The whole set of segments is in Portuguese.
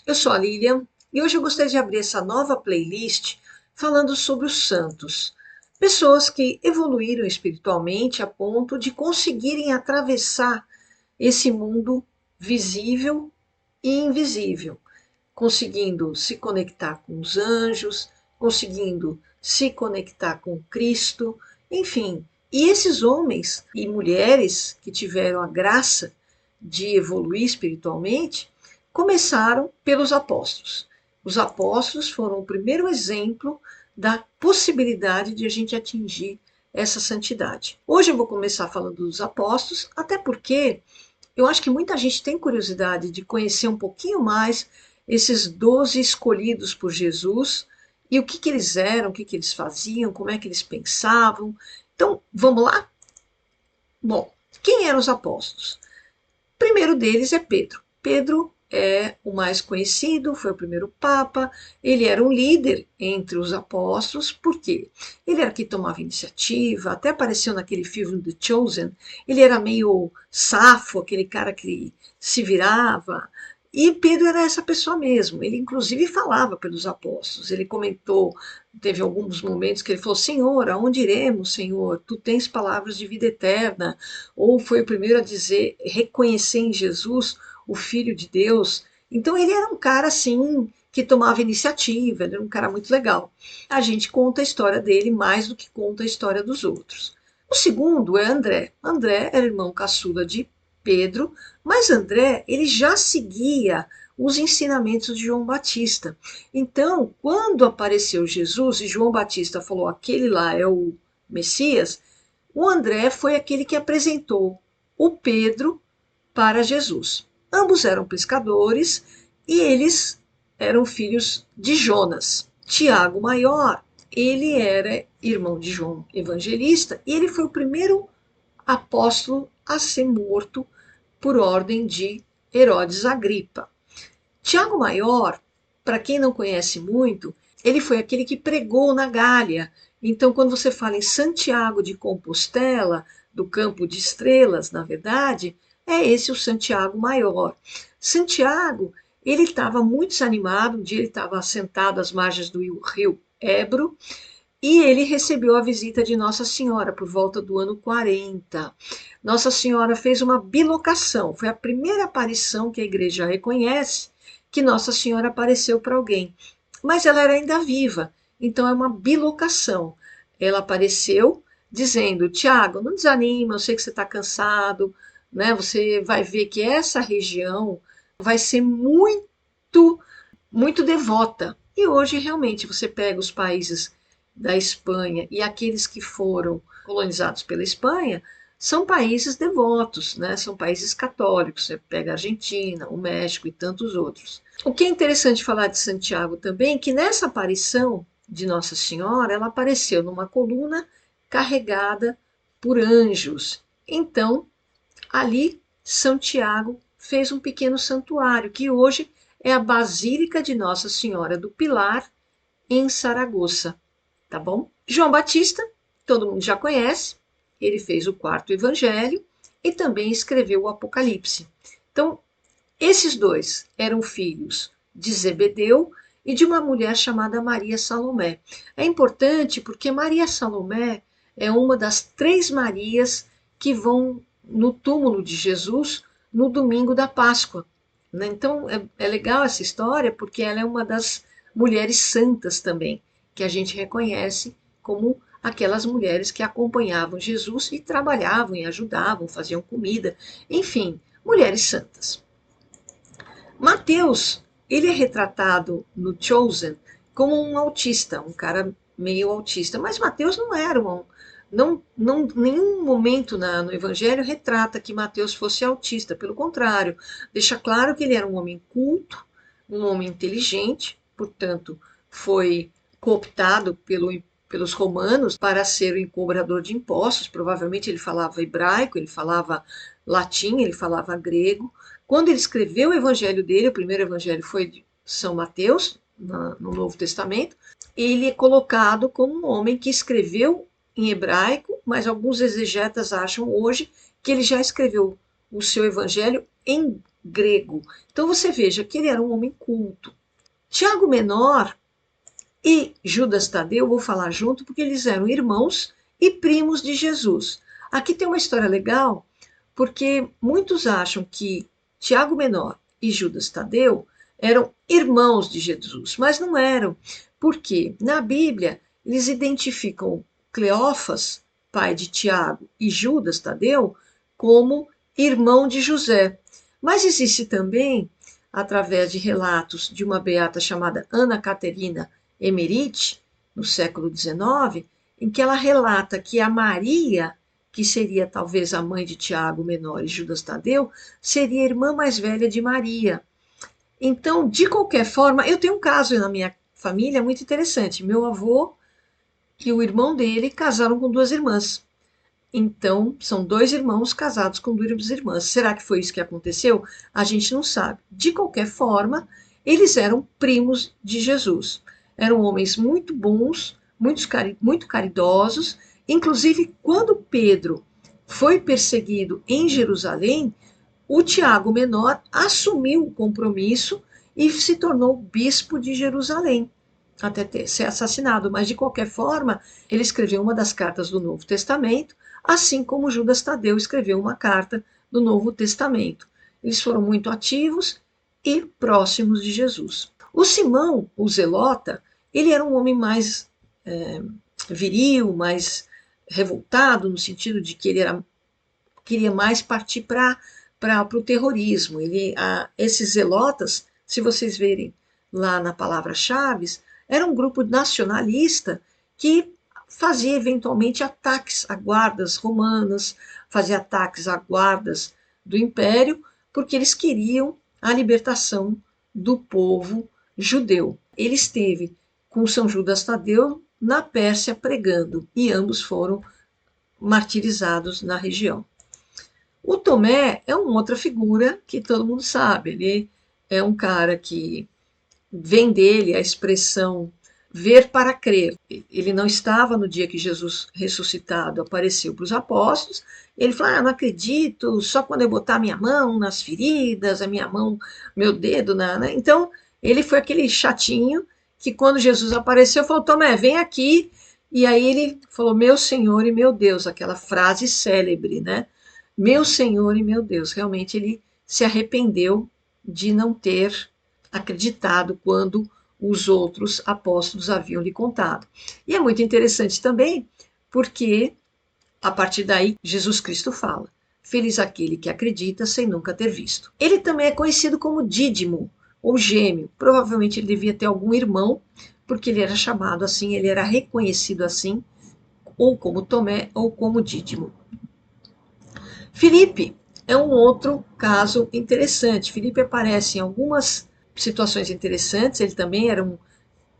Eu sou a Lilian e hoje eu gostaria de abrir essa nova playlist falando sobre os santos. Pessoas que evoluíram espiritualmente a ponto de conseguirem atravessar esse mundo visível e invisível, conseguindo se conectar com os anjos, conseguindo se conectar com Cristo, enfim. E esses homens e mulheres que tiveram a graça de evoluir espiritualmente começaram pelos apóstolos. Os apóstolos foram o primeiro exemplo da possibilidade de a gente atingir essa santidade. Hoje eu vou começar falando dos apóstolos, até porque eu acho que muita gente tem curiosidade de conhecer um pouquinho mais esses 12 escolhidos por Jesus e o que, que eles eram, o que, que eles faziam, como é que eles pensavam. Então, vamos lá? Bom, quem eram os apóstolos? O primeiro deles é Pedro. Pedro é o mais conhecido, foi o primeiro papa, ele era um líder entre os apóstolos, por quê? Ele era que tomava iniciativa, até apareceu naquele filme The Chosen, ele era meio safo, aquele cara que se virava, e Pedro era essa pessoa mesmo, ele inclusive falava pelos apóstolos, ele comentou, teve alguns momentos que ele falou, Senhor, aonde iremos, Senhor? Tu tens palavras de vida eterna, ou foi o primeiro a dizer, reconhecer em Jesus o Filho de Deus. Então ele era um cara assim que tomava iniciativa, ele era um cara muito legal. A gente conta a história dele mais do que conta a história dos outros. O segundo é André. André era irmão caçula de Pedro, mas André ele já seguia os ensinamentos de João Batista. Então, quando apareceu Jesus e João Batista falou aquele lá é o Messias, o André foi aquele que apresentou o Pedro para Jesus. Ambos eram pescadores e eles eram filhos de Jonas. Tiago Maior, ele era irmão de João Evangelista e ele foi o primeiro apóstolo a ser morto por ordem de Herodes Agripa. Tiago Maior, para quem não conhece muito, ele foi aquele que pregou na Gália. Então, quando você fala em Santiago de Compostela, do Campo de Estrelas, na verdade, é esse o Santiago Maior. Santiago, ele estava muito desanimado, um dia ele estava sentado às margens do rio Ebro, e ele recebeu a visita de Nossa Senhora por volta do ano 40. Nossa Senhora fez uma bilocação, foi a primeira aparição que a igreja reconhece que Nossa Senhora apareceu para alguém. Mas ela era ainda viva, então é uma bilocação. Ela apareceu dizendo: Tiago, não desanima, eu sei que você está cansado, né? Você vai ver que essa região vai ser muito, muito devota. E hoje, realmente, você pega os países da Espanha e aqueles que foram colonizados pela Espanha, são países devotos, né? São países católicos. Você pega a Argentina, o México e tantos outros. O que é interessante falar de Santiago também, é que nessa aparição de Nossa Senhora, ela apareceu numa coluna carregada por anjos. Então, ali, Santiago fez um pequeno santuário, que hoje é a Basílica de Nossa Senhora do Pilar, em Saragoça, tá bom? João Batista, todo mundo já conhece, ele fez o quarto evangelho e também escreveu o Apocalipse. Então, esses dois eram filhos de Zebedeu e de uma mulher chamada Maria Salomé. É importante porque Maria Salomé é uma das 3 Marias que vão no túmulo de Jesus no domingo da Páscoa. Então é legal essa história porque ela é uma das mulheres santas também, que a gente reconhece como aquelas mulheres que acompanhavam Jesus e trabalhavam e ajudavam, faziam comida, enfim, mulheres santas. Mateus, ele é retratado no Chosen como um autista, um cara meio autista, mas Mateus não era um, não, nenhum momento no Evangelho retrata que Mateus fosse autista, pelo contrário, deixa claro que ele era um homem culto, um homem inteligente, portanto, foi cooptado pelos romanos para ser o encobrador de impostos, provavelmente ele falava hebraico, ele falava latim, ele falava grego. Quando ele escreveu o evangelho dele, o primeiro evangelho foi de São Mateus, no Novo Testamento, ele é colocado como um homem que escreveu em hebraico, mas alguns exegetas acham hoje que ele já escreveu o seu evangelho em grego. Então você veja que ele era um homem culto. Tiago Menor e Judas Tadeu, vou falar junto, porque eles eram irmãos e primos de Jesus. Aqui tem uma história legal, porque muitos acham que Tiago Menor e Judas Tadeu eram irmãos de Jesus, mas não eram, porque na Bíblia eles identificam Cleófas, pai de Tiago, e Judas Tadeu como irmão de José. Mas existe também, através de relatos de uma beata chamada Ana Caterina Emerite, no século XIX, em que ela relata que a Maria, que seria talvez a mãe de Tiago Menor e Judas Tadeu, seria a irmã mais velha de Maria. Então, de qualquer forma, eu tenho um caso na minha família muito interessante. Meu avô e o irmão dele casaram com duas irmãs. Então, são dois irmãos casados com duas irmãs. Será que foi isso que aconteceu? A gente não sabe. De qualquer forma, eles eram primos de Jesus. Eram homens muito bons, muito caridosos. Inclusive, quando Pedro foi perseguido em Jerusalém, o Tiago Menor assumiu o compromisso e se tornou bispo de Jerusalém, até ser assassinado. Mas, de qualquer forma, ele escreveu uma das cartas do Novo Testamento, assim como Judas Tadeu escreveu uma carta do Novo Testamento. Eles foram muito ativos e próximos de Jesus. O Simão, o Zelota, ele era um homem mais viril, mais revoltado, no sentido de que ele queria mais partir para o terrorismo. Esses zelotas, se vocês verem lá na palavra-chave, era um grupo nacionalista que fazia eventualmente ataques a guardas romanas, fazia ataques a guardas do Império, porque eles queriam a libertação do povo judeu. Ele esteve com São Judas Tadeu na Pérsia pregando, e ambos foram martirizados na região. O Tomé é uma outra figura que todo mundo sabe. Ele é um cara que vem dele a expressão ver para crer. Ele não estava no dia que Jesus ressuscitado apareceu para os apóstolos. Ele falou: não acredito, só quando eu botar minha mão nas feridas, a minha mão, meu dedo, né? Então, ele foi aquele chatinho que quando Jesus apareceu, falou: Tomé, vem aqui. E aí ele falou: meu Senhor e meu Deus, aquela frase célebre, né? Meu Senhor e meu Deus. Realmente ele se arrependeu de não ter acreditado quando os outros apóstolos haviam lhe contado. E é muito interessante também, porque a partir daí Jesus Cristo fala: feliz aquele que acredita sem nunca ter visto. Ele também é conhecido como Dídimo, ou gêmeo. Provavelmente ele devia ter algum irmão, porque ele era chamado assim, ele era reconhecido assim, ou como Tomé, ou como Dídimo. Filipe é um outro caso interessante. Filipe aparece em algumas situações interessantes. Ele também era um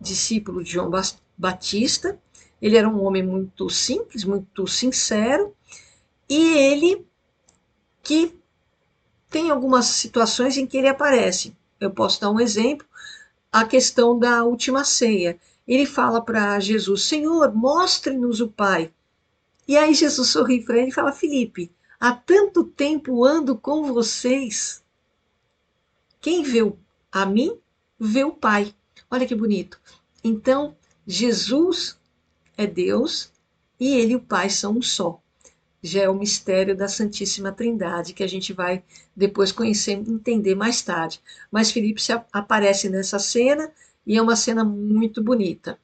discípulo de João Batista. Ele era um homem muito simples, muito sincero, e ele que tem algumas situações em que ele aparece. Eu posso dar um exemplo, a questão da última ceia. Ele fala para Jesus: Senhor, mostre-nos o Pai. E aí Jesus sorri para ele e fala: Filipe, há tanto tempo ando com vocês. Quem vê a mim, vê o Pai. Olha que bonito. Então, Jesus é Deus e ele e o Pai são um só. Já é o mistério da Santíssima Trindade, que a gente vai depois conhecer e entender mais tarde. Mas Filipe aparece nessa cena e é uma cena muito bonita.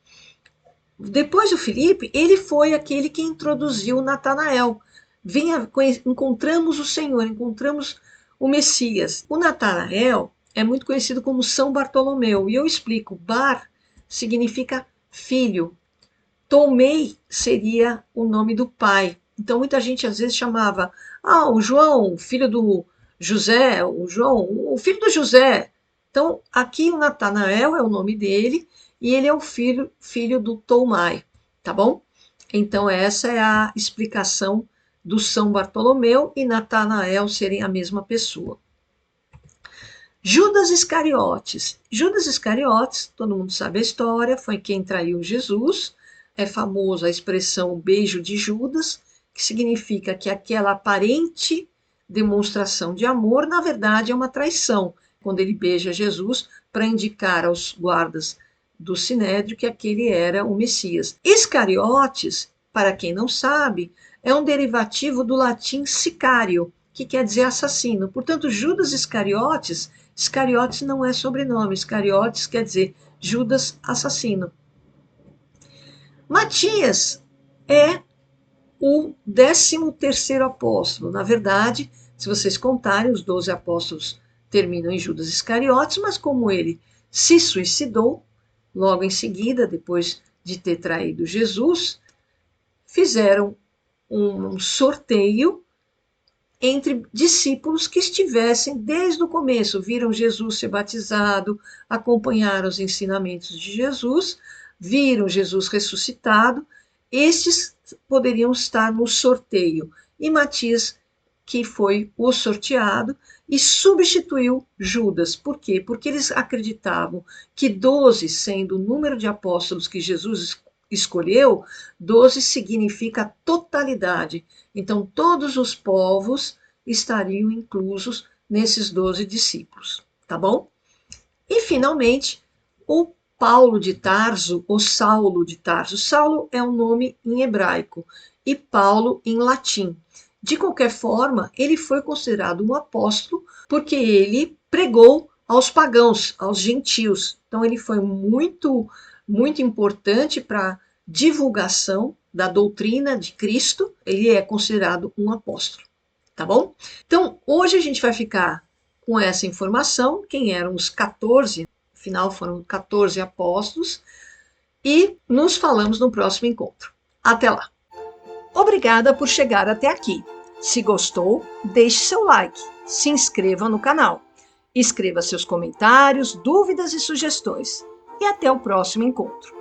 Depois do Filipe, ele foi aquele que introduziu Natanael. Encontramos o Senhor, encontramos o Messias. O Natanael é muito conhecido como São Bartolomeu, e eu explico. Bar significa filho. Tomei seria o nome do pai. Então muita gente às vezes chamava: o João, filho do José, o João, o filho do José. Então aqui o Natanael é o nome dele, e ele é o filho do Tomai, tá bom? Então essa é a explicação do São Bartolomeu e Natanael serem a mesma pessoa. Judas Iscariotes. Judas Iscariotes, todo mundo sabe a história, foi quem traiu Jesus. É famosa a expressão beijo de Judas, que significa que aquela aparente demonstração de amor, na verdade é uma traição, quando ele beija Jesus para indicar aos guardas do Sinédrio que aquele era o Messias. Iscariotes, para quem não sabe, é um derivativo do latim sicário, que quer dizer assassino. Portanto, Judas Iscariotes, Iscariotes não é sobrenome, Iscariotes quer dizer Judas assassino. Matias é o 13º apóstolo. Na verdade, se vocês contarem, os 12 apóstolos terminam em Judas Iscariotes, mas como ele se suicidou, logo em seguida, depois de ter traído Jesus, fizeram um sorteio entre discípulos que estivessem desde o começo, viram Jesus ser batizado, acompanharam os ensinamentos de Jesus, viram Jesus ressuscitado, estes poderiam estar no sorteio. E Matias, que foi o sorteado, e substituiu Judas. Por quê? Porque eles acreditavam que 12, sendo o número de apóstolos que Jesus escolheu, 12 significa totalidade. Então, todos os povos estariam inclusos nesses 12 discípulos, tá bom? E, finalmente, o Paulo de Tarso, ou Saulo de Tarso. Saulo é um nome em hebraico e Paulo em latim. De qualquer forma, ele foi considerado um apóstolo porque ele pregou aos pagãos, aos gentios. Então, ele foi muito importante para a divulgação da doutrina de Cristo. Ele é considerado um apóstolo, tá bom? Então, hoje a gente vai ficar com essa informação, quem eram os 14, afinal foram 14 apóstolos, e nos falamos no próximo encontro. Até lá! Obrigada por chegar até aqui. Se gostou, deixe seu like, se inscreva no canal, escreva seus comentários, dúvidas e sugestões. E até o próximo encontro.